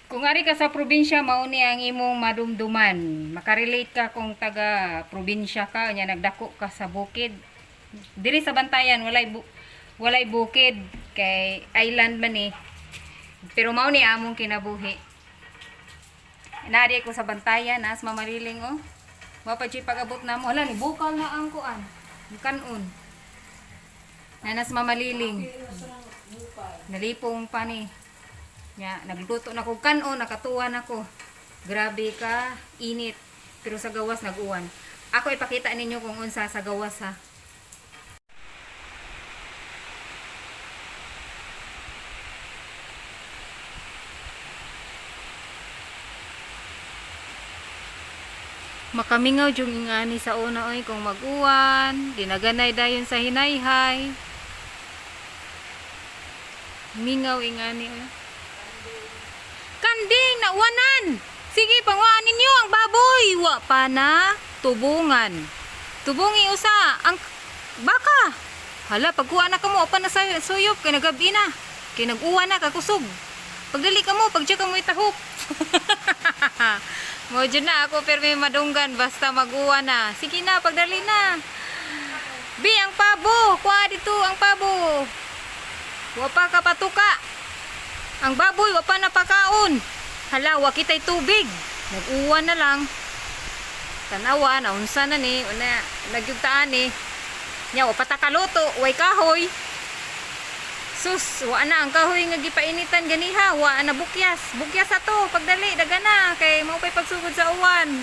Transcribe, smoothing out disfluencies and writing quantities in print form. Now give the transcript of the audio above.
Kung ari ka sa probinsya, mao ni ang imong madumduman. Makarelate ka kung taga probinsya ka, nya nagdako ka sa bukid. Diri sa Bantayan walay bukid kay island man ni. Pero mao ni among kinabuhi. Nari ko sa Bantayan, nas mamaliling oh. Wa pa jud pag-abot namo. Hala ni bukal na ang kuan. Kanon. Nanas mamaliling. Nalipong pa ni. Ya, nagluto na ko kanon, nakatuwa na ko. Grabe ka, init. Pero sa gawas nag-uwan. Ako ipakita ninyo kung unsa sa gawas ha. Makamingaw yung ingani sa una oy kung mag-uwan, dinaganay dayon sa hinayhay. Mingaw ingani oy. Kanding na uwanan. Sige, pangwaan ninyo ang baboy. Wa pa na tubungan. Tubungi usa ang baka. Hala, pagkuha na kamo pa na suyop kay nagabi na. Kay nag-uwan na kakusog. Pagdali ka mo, pagdiya ka mo itahop. Mo dyan na ako permi madunggan basta mag-uwan na. Sige na, pagdali na. Bi, ang pabo. Kuha dito ang pabo. Wa pa kapatuka. Ang baboy, wa pa napakaon. Hala, wa kita'y tubig. Nag-uwan na lang. Tanawa, naunsa na ni. Nagyugtaan ni. Nya, wa pa takaluto. Way kahoy. Sus, wa na ang kahoy nga gipainitan ganiha. Wa na bukyas. Bukyas ato. Pagdali, daga na. Kay maupay pagsugod sa uwan.